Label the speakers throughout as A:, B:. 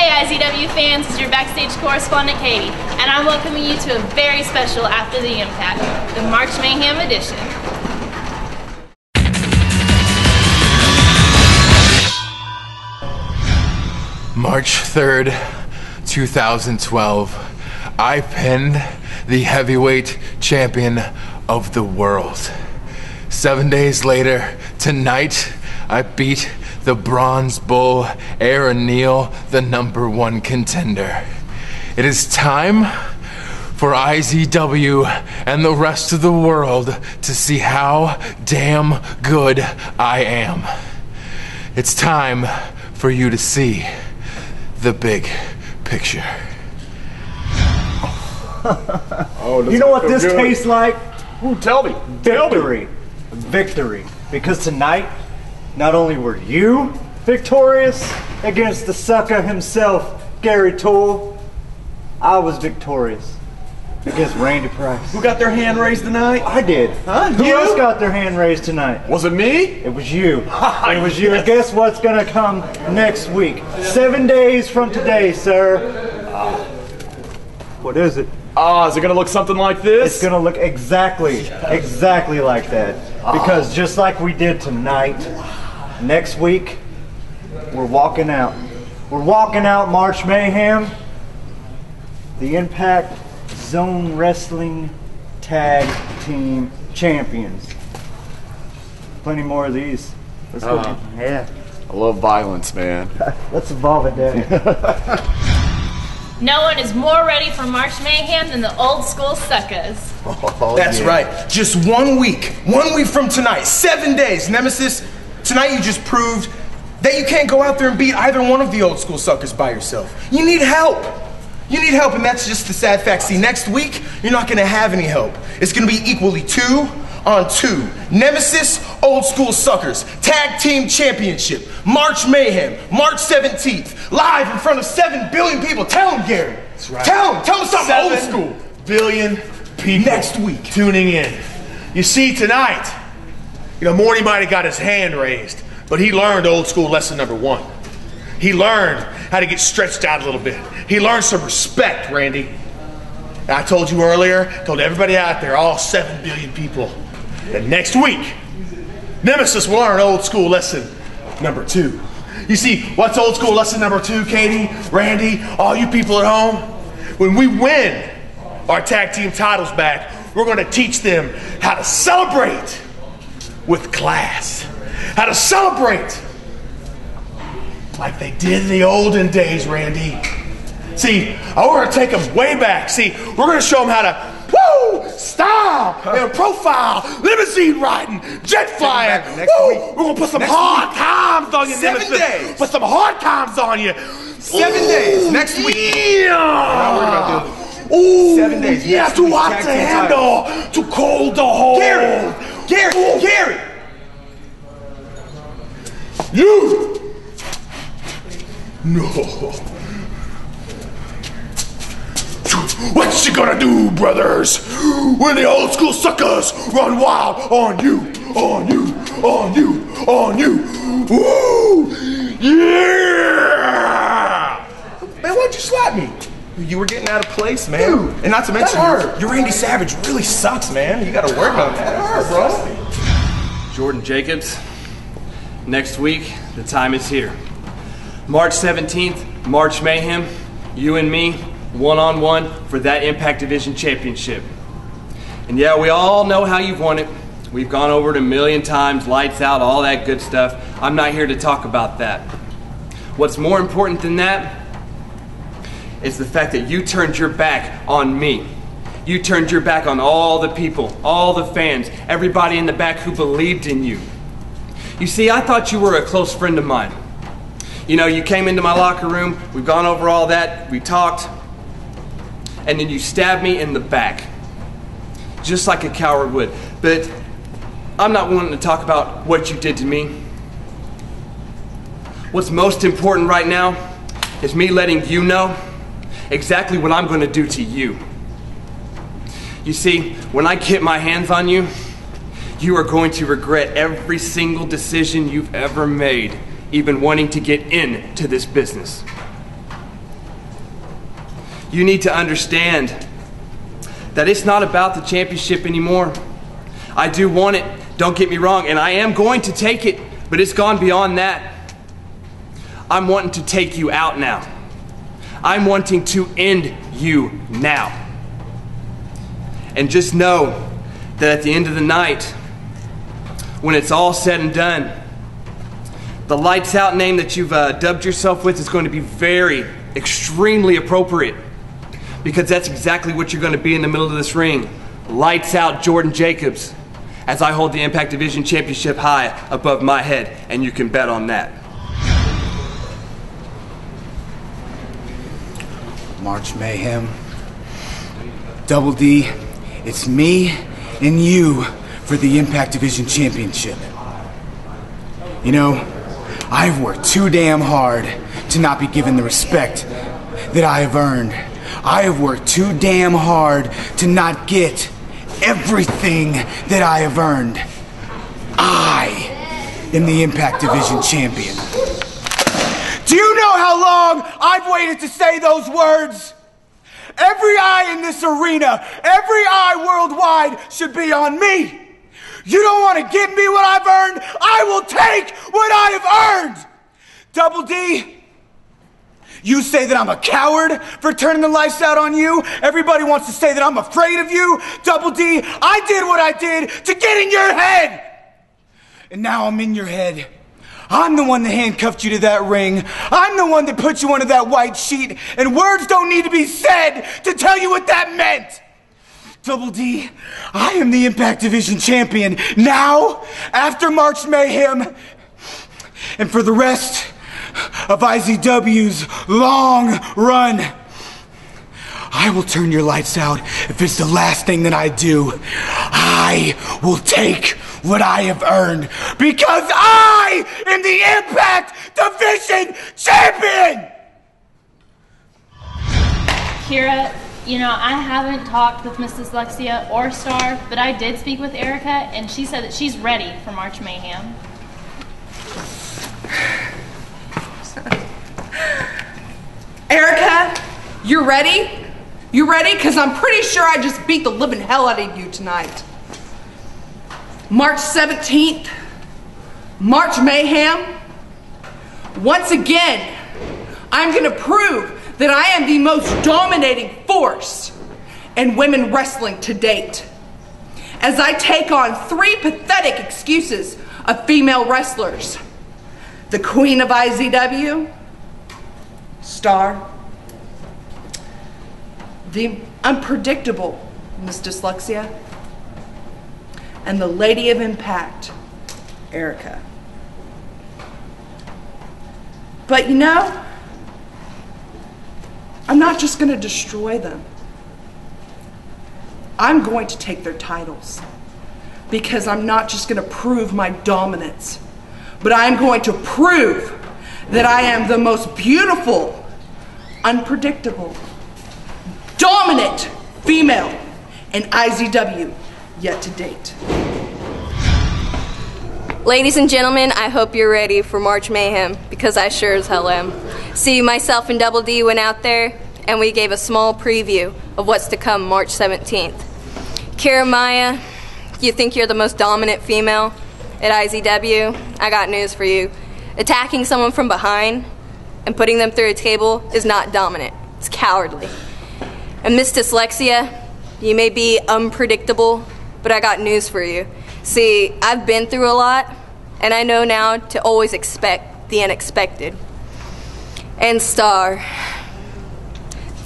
A: Hey IZW fans, it's your backstage correspondent Katie, and I'm welcoming you to a very special After the Impact, the March Mayhem edition.
B: March 3rd, 2012, I pinned the heavyweight champion of the world. 7 days later, tonight, I beat the Bronze Bull, Aaron Neal, the #1 contender. It is time for IZW and the rest of the world to see how damn good I am. It's time for you to see the big picture.
C: You know what this tastes like?
D: Ooh, tell me.
C: Victory. Victory. Because tonight, not only were you victorious against the sucker himself, Gary Toole, I was victorious against Randy Price.
D: Who got their hand raised tonight?
C: I did.
D: Huh?
C: Who
D: You?
C: else got their hand raised tonight?
D: Was it me?
C: It was you. It was you. And guess what's going to come next week? 7 days from today, sir. What is it?
D: Is it gonna look something like this?
C: It's gonna look exactly like that. Because just like we did tonight, next week, we're walking out. We're walking out March Mayhem, the Impact Zone Wrestling Tag Team Champions. Plenty more of these. Let's go. Yeah.
D: I love violence, man.
C: Let's evolve it, Daddy.
A: No one is more ready for March Mayhem than the old school suckers.
E: That's right. Just 1 week. 1 week from tonight. 7 days. Nemesis, tonight you just proved that you can't go out there and beat either one of the old school suckers by yourself. You need help. You need help, and that's just the sad fact. See, next week, you're not going to have any help. It's going to be equally 2 on 2. Nemesis, old school suckers. Tag team championship. March Mayhem. March 17th. Live in front of 7 billion people. Tell them, Gary.
D: That's right.
E: Tell them something old school.
D: 7 billion people
E: Next week.
D: tuning in. You see, tonight, Morty might have got his hand raised, but he learned old school lesson #1. He learned how to get stretched out a little bit. He learned some respect, Randy. And I told you earlier, told everybody out there, all 7 billion people, that next week, Nemesis will learn old school lesson #2. You see, what's old school lesson #2, Katie, Randy, all you people at home? When we win our tag team titles back, we're going to teach them how to celebrate with class. How to celebrate like they did in the olden days, Randy. See, we're going to take them way back. See, we're going to show them how to style, profile, limousine riding, jet flying. We're going to put some hard times on you,
E: 7
D: Nemesis.
E: days.
D: Put some hard times on you.
E: 7 days. Next week.
D: Yeah.
E: Now we're about to
D: Ooh,
E: 7 days.
D: Yeah,
E: Next
D: too
E: week,
D: hot
E: tag
D: to
E: team
D: handle, too cold to hold.
E: Gary.
D: You. No. What you gonna do, brothers, when the old school suckers run wild on you, on you, on you, on you? Woo! Yeah!
E: Man, why'd you slap me? You were getting out of place, man.
D: Dude,
E: and not to mention,
D: that hurt.
E: your Randy Savage really sucks, man. You gotta work on that. That hurt, bro.
F: Jordan Jacobs. Next week, the time is here. March 17th, March Mayhem, you and me, one-on-one for that Impact Division Championship. And yeah, we all know how you've won it. We've gone over it a million times, lights out, all that good stuff. I'm not here to talk about that. What's more important than that is the fact that you turned your back on me. You turned your back on all the people, all the fans, everybody in the back who believed in you. You see, I thought you were a close friend of mine. You came into my locker room, we've gone over all that, we talked, and then you stabbed me in the back, just like a coward would. But I'm not wanting to talk about what you did to me. What's most important right now is me letting you know exactly what I'm going to do to you. You see, when I get my hands on you, you are going to regret every single decision you've ever made, even wanting to get into this business. you need to understand that it's not about the championship anymore. I do want it, don't get me wrong, and I am going to take it, but it's gone beyond that. I'm wanting to take you out now. I'm wanting to end you now. And just know that at the end of the night, when it's all said and done, the lights out name that you've dubbed yourself with is going to be very, extremely appropriate, because that's exactly what you're going to be in the middle of this ring. Lights out Jordan Jacobs, as I hold the Impact Division Championship high above my head, and you can bet on that.
E: March Mayhem, Double D, it's me and you for the Impact Division Championship. You know, I've worked too damn hard to not be given the respect that I have earned. I have worked too damn hard to not get everything that I have earned. I am the Impact Division Champion. Do you know how long I've waited to say those words? Every eye in this arena, every eye worldwide should be on me. You don't want to give me what I've earned? I will take what I have earned. Double D, you say that I'm a coward for turning the lights out on you. Everybody wants to say that I'm afraid of you. Double D, I did what I did to get in your head. And now I'm in your head. I'm the one that handcuffed you to that ring. I'm the one that put you under that white sheet. And words don't need to be said to tell you what that meant. Double D, I am the Impact Division Champion now, after March Mayhem, and for the rest of IZW's long run. I will turn your lights out if it's the last thing that I do. I will take what I have earned because I am the Impact Division Champion!
A: Kira, you know, I haven't talked with Miss Dyslexia or Star, but I did speak with Erica, and she said that she's ready for March Mayhem.
G: Erica, you're ready? You ready? Because I'm pretty sure I just beat the living hell out of you tonight. March 17th, March Mayhem. Once again, I'm going to prove that I am the most dominating force in women wrestling to date, as I take on 3 pathetic excuses of female wrestlers. The Queen of IZW, Star, the unpredictable Miss Dyslexia, and the Lady of Impact, Erica. But you know, I'm not just going to destroy them. I'm going to take their titles, because I'm not just going to prove my dominance, but I'm going to prove that I am the most beautiful, unpredictable, dominant female in IZW yet to date.
H: Ladies and gentlemen, I hope you're ready for March Mayhem, because I sure as hell am. See, myself and Double D went out there, and we gave a small preview of what's to come March 17th. Kira Maya, you think you're the most dominant female at IZW? I got news for you. Attacking someone from behind and putting them through a table is not dominant. It's cowardly. And Miss Dyslexia, you may be unpredictable, but I got news for you. See, I've been through a lot, and I know now to always expect the unexpected. And Star,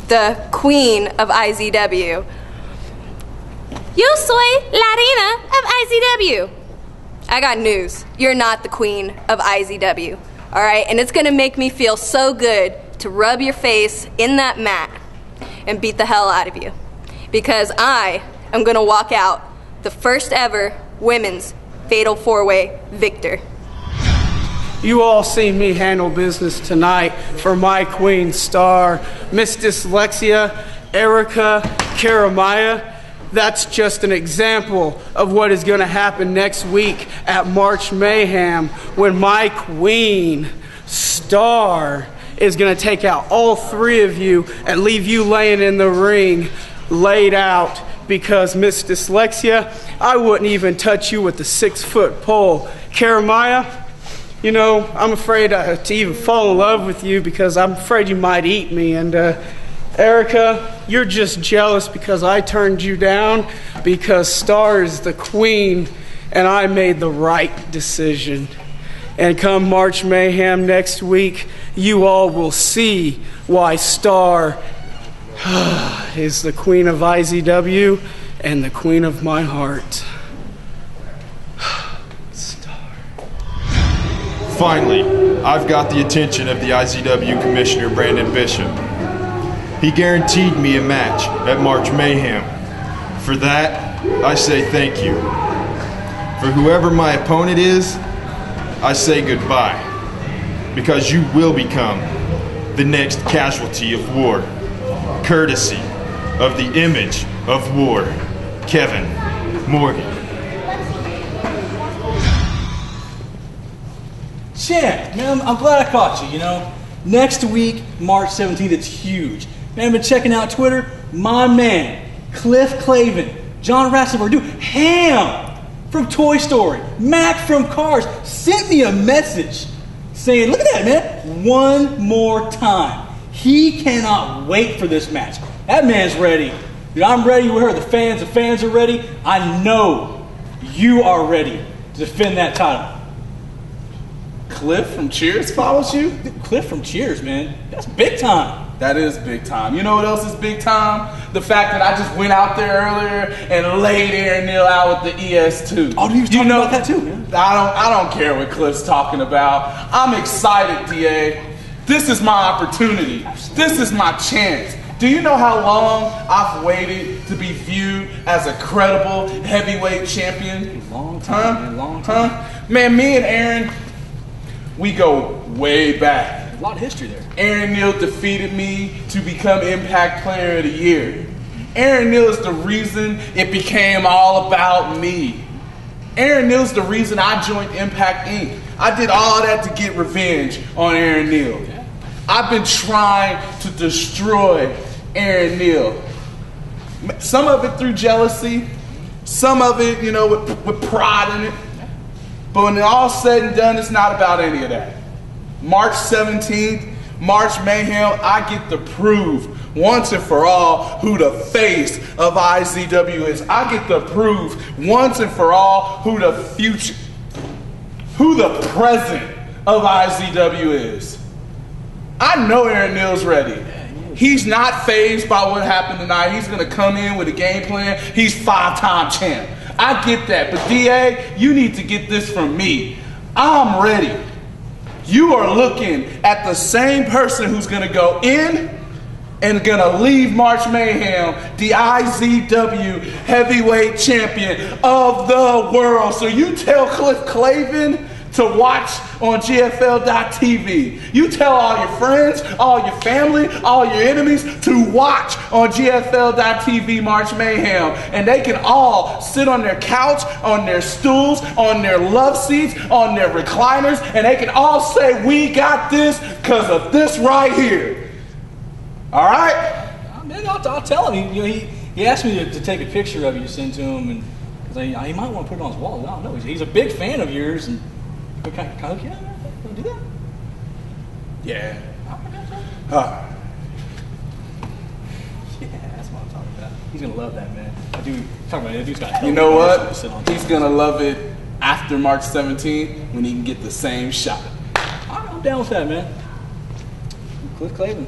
H: the Queen of IZW. Yo soy la reina of IZW. I got news. You're not the Queen of IZW. Alright? And it's going to make me feel so good to rub your face in that mat and beat the hell out of you. Because I am going to walk out the first ever women's Fatal 4-Way victor.
I: You all seen me handle business tonight for my queen Star, Miss Dyslexia, Erica, Kira Maya. That's just an example of what is going to happen next week at March Mayhem when my queen Star is going to take out all 3 of you and leave you laying in the ring laid out because, Miss Dyslexia, I wouldn't even touch you with a 6-foot pole. Jeremiah, you know, I'm afraid to even fall in love with you because I'm afraid you might eat me. And Erica, you're just jealous because I turned you down because Star is the queen and I made the right decision. And come March Mayhem next week, you all will see why Star is the queen of IZW and the queen of my heart. Star.
J: Finally, I've got the attention of the IZW Commissioner, Brandon Bishop. He guaranteed me a match at March Mayhem. For that, I say thank you. For whoever my opponent is, I say goodbye. Because you will become the next casualty of war. Courtesy of the image of war, Kevin Morgan.
K: Champ, man, I'm glad I caught you, you know. Next week, March 17th, it's huge. Man, I've been checking out Twitter. My man, Cliff Clavin, John Ratzenberg, dude, Ham from Toy Story, Mac from Cars, sent me a message saying, look at that, man, one more time. He cannot wait for this match. That man's ready. Dude, I'm ready. We heard the fans are ready. I know you are ready to defend that title.
L: Cliff from Cheers follows you?
K: Dude, Cliff from Cheers, man. That's big time.
L: That is big time. You know what else is big time? The fact that I just went out there earlier and laid Aaron Neal out with the ES2.
K: Oh, you was talking about that too, man.
L: I don't care what Cliff's talking about. I'm excited, DA. This is my opportunity. This is my chance. Do you know how long I've waited to be viewed as a credible heavyweight champion?
K: Long time, man, long time.
L: Man, me and Aaron, we go way back.
K: A lot of history there.
L: Aaron Neal defeated me to become Impact Player of the Year. Aaron Neal is the reason it became all about me. Aaron Neal's the reason I joined Impact Inc. I did all that to get revenge on Aaron Neal. I've been trying to destroy Aaron Neal. Some of it through jealousy, some of it, you know, with pride in it. But when it's all said and done, it's not about any of that. March 17th, March Mayhem, I get to prove once and for all who the face of IZW is. I get to prove once and for all who the present of IZW is. I know Aaron Neal's ready. He's not fazed by what happened tonight. He's going to come in with a game plan. He's 5-time champ. I get that. But DA, you need to get this from me. I'm ready. You are looking at the same person who's going to go in and going to leave March Mayhem, the IZW heavyweight champion of the world. So you tell Cliff Clavin to watch on GFL.TV. You tell all your friends, all your family, all your enemies to watch on GFL.TV March Mayhem. And they can all sit on their couch, on their stools, on their love seats, on their recliners, and they can all say, we got this because of this right here. All right?
K: I'll tell him. He asked me to take a picture of you to send to him, and he might want to put it on his wall. I don't know. He's a big fan of yours, and can I hook you up? Want to do that?
L: Yeah.
K: Yeah, that's what I'm talking about. He's gonna love that, man. That dude's got.
L: You know what? He's gonna love it after March 17th when he can get the same shot.
K: I'm down with that, man. Cliff Clavin.